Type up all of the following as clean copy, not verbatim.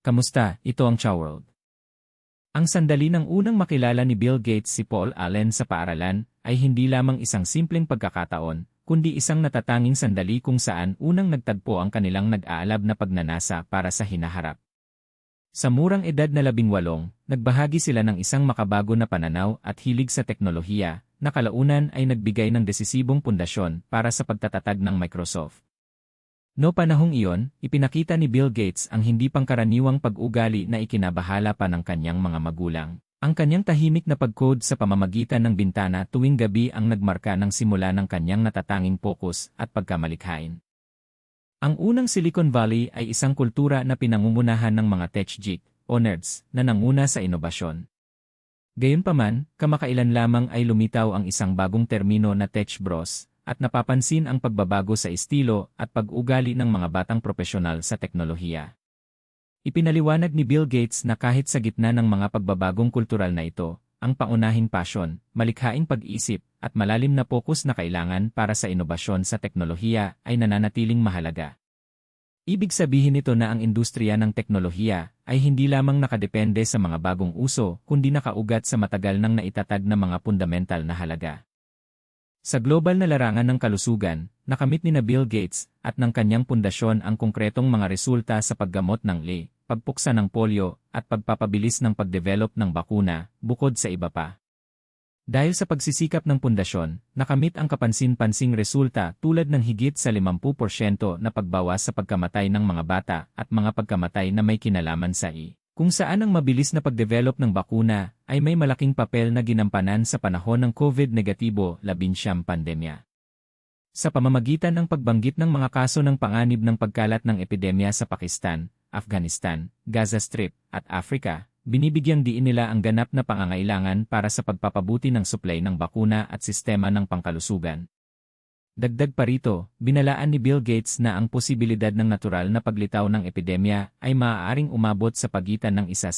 Kamusta? Ito ang Chow World. Ang sandali ng unang makilala ni Bill Gates si Paul Allen sa paaralan ay hindi lamang isang simpleng pagkakataon, kundi isang natatanging sandali kung saan unang nagtagpo ang kanilang nag-aalab na pagnanasa para sa hinaharap. Sa murang edad na 18, nagbahagi sila ng isang makabago na pananaw at hilig sa teknolohiya na kalaunan ay nagbigay ng desisibong pundasyon para sa pagtatatag ng Microsoft. No panahong iyon, ipinakita ni Bill Gates ang hindi pangkaraniwang pag-ugali na ikinabahala pa ng kanyang mga magulang. Ang kanyang tahimik na pag-code sa pamamagitan ng bintana tuwing gabi ang nagmarka ng simula ng kanyang natatanging pokus at pagkamalikhain. Ang unang Silicon Valley ay isang kultura na pinangungunahan ng mga tech geek o nerds na nanguna sa inobasyon. Gayunpaman, kamakailan lamang ay lumitaw ang isang bagong termino na tech bros, at napapansin ang pagbabago sa estilo at pag-ugali ng mga batang propesyonal sa teknolohiya. Ipinaliwanag ni Bill Gates na kahit sa gitna ng mga pagbabagong kultural na ito, ang paunahing pasyon, malikhaing pag-isip, at malalim na pokus na kailangan para sa inobasyon sa teknolohiya ay nananatiling mahalaga. Ibig sabihin nito na ang industriya ng teknolohiya ay hindi lamang nakadepende sa mga bagong uso kundi nakaugat sa matagal nang naitatag na mga fundamental na halaga. Sa global na larangan ng kalusugan, nakamit ni Bill Gates at ng kanyang pundasyon ang konkretong mga resulta sa paggamot ng LA, pagpuksa ng polio, at pagpapabilis ng pagdevelop ng bakuna, bukod sa iba pa. Dahil sa pagsisikap ng pundasyon, nakamit ang kapansin-pansing resulta tulad ng higit sa 50% na pagbawas sa pagkamatay ng mga bata at mga pagkamatay na may kinalaman sa kung saan ang mabilis na pagdevelop ng bakuna ay may malaking papel na ginampanan sa panahon ng COVID-19 pandemya. Sa pamamagitan ng pagbanggit ng mga kaso ng panganib ng pagkalat ng epidemya sa Pakistan, Afghanistan, Gaza Strip, at Africa, binibigyang diin nila ang ganap na pangangailangan para sa pagpapabuti ng supply ng bakuna at sistema ng pangkalusugan. Dagdag pa rito, binalaan ni Bill Gates na ang posibilidad ng natural na paglitaw ng epidemya ay maaaring umabot sa pagitan ng 0%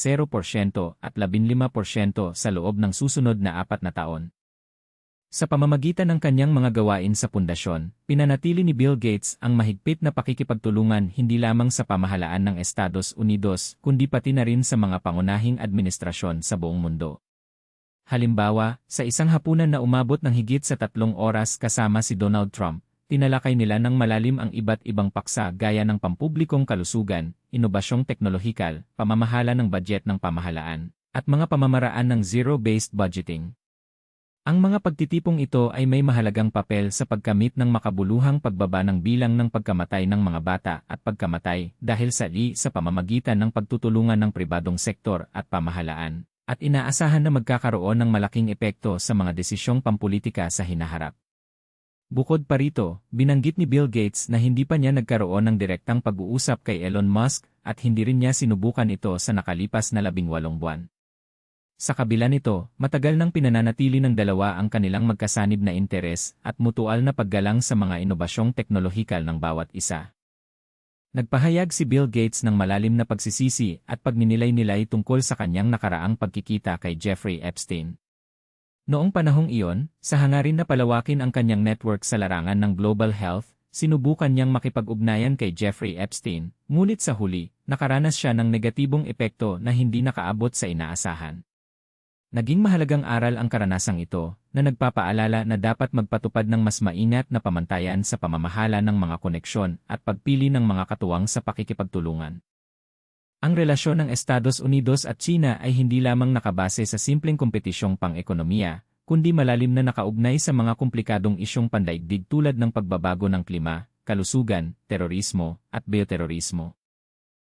at 15% sa loob ng susunod na 4 na taon. Sa pamamagitan ng kanyang mga gawain sa pundasyon, pinanatili ni Bill Gates ang mahigpit na pakikipagtulungan hindi lamang sa pamahalaan ng Estados Unidos kundi pati na rin sa mga pangunahing administrasyon sa buong mundo. Halimbawa, sa isang hapunan na umabot ng higit sa 3 oras kasama si Donald Trump, tinalakay nila ng malalim ang iba't ibang paksa gaya ng pampublikong kalusugan, inobasyong teknolohikal, pamamahala ng budget ng pamahalaan, at mga pamamaraan ng zero-based budgeting. Ang mga pagtitipong ito ay may mahalagang papel sa pagkamit ng makabuluhang pagbaba ng bilang ng pagkamatay ng mga bata at pagkamatay dahil sa pamamagitan ng pagtutulungan ng pribadong sektor at pamahalaan. At inaasahan na magkakaroon ng malaking epekto sa mga desisyong pampulitika sa hinaharap. Bukod pa rito, binanggit ni Bill Gates na hindi pa niya nagkaroon ng direktang pag-uusap kay Elon Musk at hindi rin niya sinubukan ito sa nakalipas na 18 buwan. Sa kabila nito, matagal nang pinananatili ng dalawa ang kanilang magkasanib na interes at mutual na paggalang sa mga inobasyong teknolohikal ng bawat isa. Nagpahayag si Bill Gates ng malalim na pagsisisi at pagninilay-nilay tungkol sa kanyang nakaraang pagkikita kay Jeffrey Epstein. Noong panahong iyon, sa hangarin na palawakin ang kanyang network sa larangan ng global health, sinubukan niyang makipag-ugnayan kay Jeffrey Epstein, ngunit sa huli, nakaranas siya ng negatibong epekto na hindi nakaabot sa inaasahan. Naging mahalagang aral ang karanasang ito, na nagpapaalala na dapat magpatupad ng mas maingat na pamantayan sa pamamahala ng mga koneksyon at pagpili ng mga katuwang sa pakikipagtulungan. Ang relasyon ng Estados Unidos at China ay hindi lamang nakabase sa simpleng kompetisyong pang-ekonomiya, kundi malalim na nakaugnay sa mga komplikadong isyong pandaigdig tulad ng pagbabago ng klima, kalusugan, terorismo, at bioterorismo.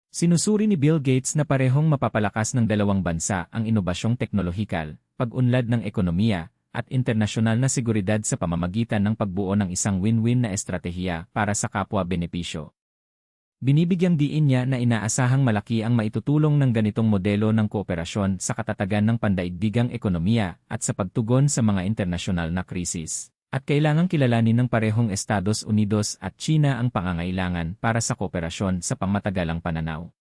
Sinusuri ni Bill Gates na parehong mapapalakas ng dalawang bansa ang inobasyong teknolohikal, pag-unlad ng ekonomiya, at internasyonal na seguridad sa pamamagitan ng pagbuo ng isang win-win na estratehiya para sa kapwa-benepisyo. Binibigyang diin niya na inaasahang malaki ang maitutulong ng ganitong modelo ng kooperasyon sa katatagan ng pandaigdigang ekonomiya at sa pagtugon sa mga internasyonal na krisis. At kailangang kilalanin ng parehong Estados Unidos at China ang pangangailangan para sa kooperasyon sa pangmatagalang pananaw.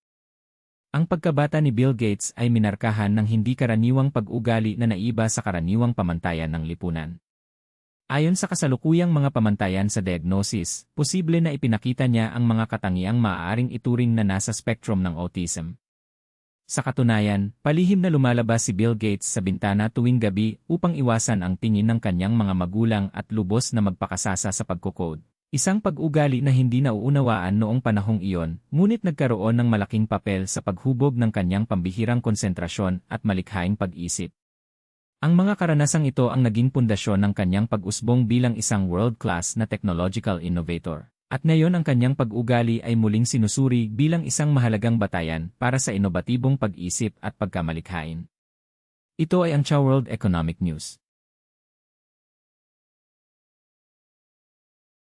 Ang pagkabata ni Bill Gates ay minarkahan ng hindi karaniwang pag-ugali na naiba sa karaniwang pamantayan ng lipunan. Ayon sa kasalukuyang mga pamantayan sa diagnosis, posible na ipinakita niya ang mga katangiang maaaring ituring na nasa spectrum ng autism. Sa katunayan, palihim na lumalabas si Bill Gates sa bintana tuwing gabi upang iwasan ang tingin ng kanyang mga magulang at lubos na magpakasasa sa pagkukode. Isang pag-ugali na hindi nauunawaan noong panahong iyon, ngunit nagkaroon ng malaking papel sa paghubog ng kanyang pambihirang konsentrasyon at malikhaing pag-isip. Ang mga karanasang ito ang naging pundasyon ng kanyang pag-usbong bilang isang world-class na technological innovator. At ngayon ang kanyang pag-ugali ay muling sinusuri bilang isang mahalagang batayan para sa inobatibong pag-isip at pagkamalikhain. Ito ay ang Chow World Economic News.